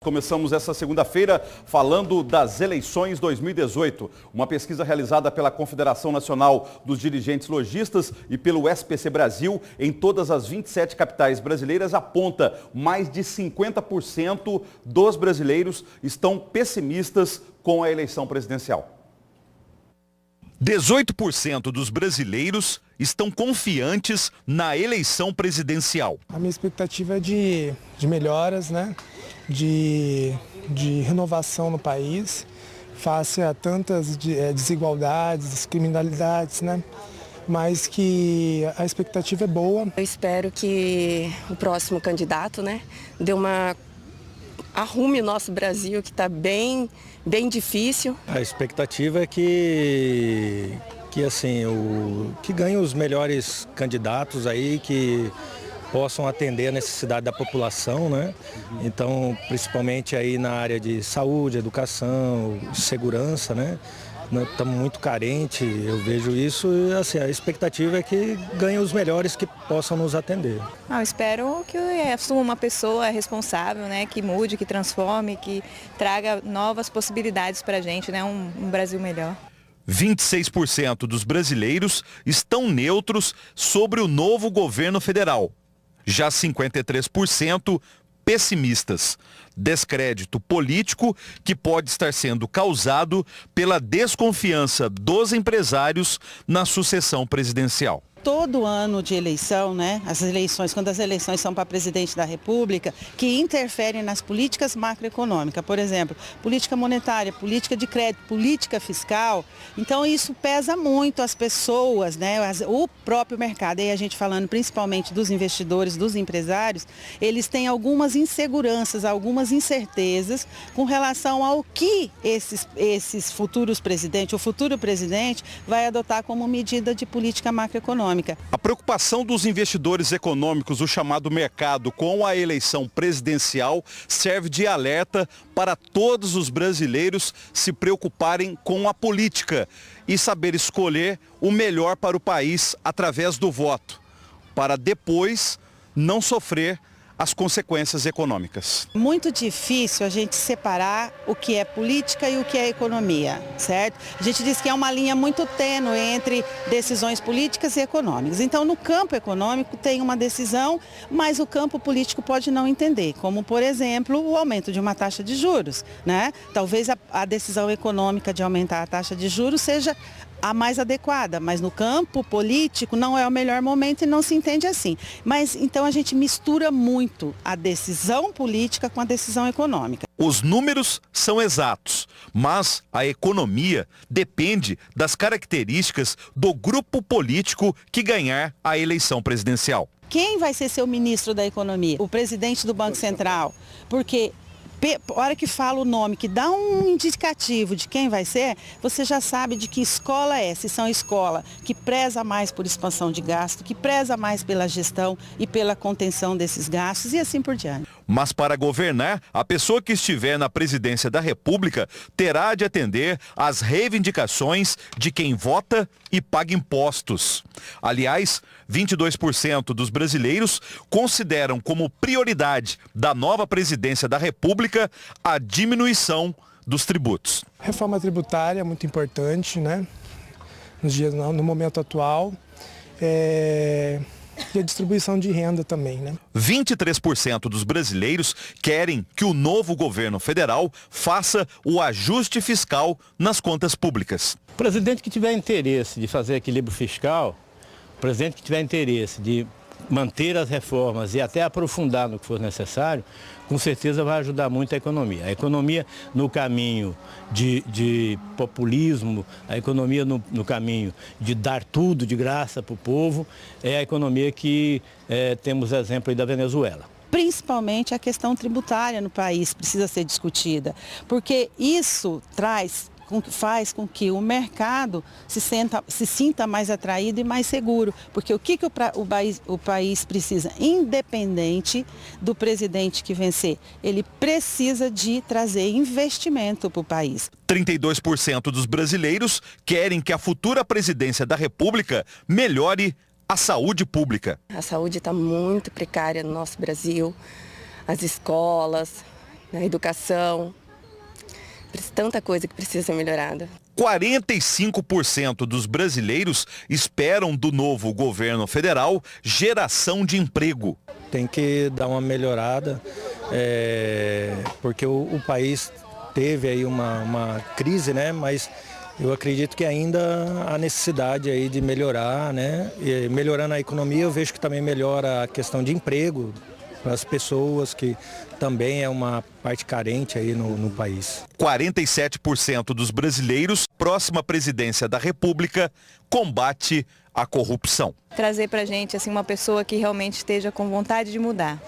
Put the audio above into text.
Começamos essa segunda-feira falando das eleições 2018. Uma pesquisa realizada pela Confederação Nacional dos Dirigentes Lojistas e pelo SPC Brasil em todas as 27 capitais brasileiras aponta mais de 50% dos brasileiros estão pessimistas com a eleição presidencial. 18% dos brasileiros estão confiantes na eleição presidencial. A minha expectativa é de melhoras, né? De renovação no país, face a tantas desigualdades, criminalidades, né? Mas que a expectativa é boa. Eu espero que o próximo candidato, né, arrume o nosso Brasil, que está bem difícil. A expectativa é que ganhem os melhores candidatos aí, que possam atender a necessidade da população, né? Então, principalmente aí na área de saúde, educação, segurança, né? Nós estamos muito carentes, eu vejo isso, e assim, a expectativa é que ganhem os melhores que possam nos atender. Eu espero que assuma uma pessoa responsável, né, que mude, que transforme, que traga novas possibilidades para a gente, né, um Brasil melhor. 26% dos brasileiros estão neutros sobre o novo governo federal. Já 53% pessimistas. Descrédito político que pode estar sendo causado pela desconfiança dos empresários na sucessão presidencial. Todo ano de eleição, né, quando as eleições são para presidente da República, que interferem nas políticas macroeconômicas, por exemplo, política monetária, política de crédito, política fiscal. Então isso pesa muito as pessoas, né, o próprio mercado. E a gente falando principalmente dos investidores, dos empresários, eles têm algumas inseguranças, algumas incertezas com relação ao que esses futuros presidentes, o futuro presidente vai adotar como medida de política macroeconômica. A preocupação dos investidores econômicos, o chamado mercado, com a eleição presidencial serve de alerta para todos os brasileiros se preocuparem com a política e saber escolher o melhor para o país através do voto, para depois não sofrer as consequências econômicas. Muito difícil a gente separar o que é política e o que é economia, certo? A gente diz que é uma linha muito tênue entre decisões políticas e econômicas. Então, no campo econômico tem uma decisão, mas o campo político pode não entender, como, por exemplo, o aumento de uma taxa de juros, né? Talvez a decisão econômica de aumentar a taxa de juros seja a mais adequada, mas no campo político não é o melhor momento e não se entende assim. Mas então a gente mistura muito a decisão política com a decisão econômica. Os números são exatos, mas a economia depende das características do grupo político que ganhar a eleição presidencial. Quem vai ser seu ministro da economia? O presidente do Banco Central, porque a hora que fala o nome, que dá um indicativo de quem vai ser, você já sabe de que escola é, se são escola que preza mais por expansão de gasto, que preza mais pela gestão e pela contenção desses gastos e assim por diante. Mas para governar, a pessoa que estiver na presidência da República terá de atender às reivindicações de quem vota e paga impostos. Aliás, 22% dos brasileiros consideram como prioridade da nova presidência da República a diminuição dos tributos. Reforma tributária é muito importante, né? No momento atual. E a distribuição de renda também, né? 23% dos brasileiros querem que o novo governo federal faça o ajuste fiscal nas contas públicas. O presidente que tiver interesse de fazer equilíbrio fiscal, o presidente que tiver interesse de manter as reformas e até aprofundar no que for necessário, com certeza vai ajudar muito a economia. A economia no caminho de populismo, a economia no caminho de dar tudo de graça para o povo, é a economia que temos exemplo aí da Venezuela. Principalmente a questão tributária no país precisa ser discutida, porque isso faz com que o mercado se sinta mais atraído e mais seguro. Porque o que o país precisa, independente do presidente que vencer, ele precisa de trazer investimento para o país. 32% dos brasileiros querem que a futura presidência da República melhore a saúde pública. A saúde está muito precária no nosso Brasil, as escolas, a educação, tanta coisa que precisa ser melhorada. 45% dos brasileiros esperam do novo governo federal geração de emprego. Tem que dar uma melhorada, porque o país teve aí uma crise, né? Mas eu acredito que ainda há necessidade aí de melhorar, né? E melhorando a economia, eu vejo que também melhora a questão de emprego para as pessoas, que também é uma parte carente aí no país. 47% dos brasileiros, próxima presidência da República, combate a corrupção. Trazer para a gente assim, uma pessoa que realmente esteja com vontade de mudar.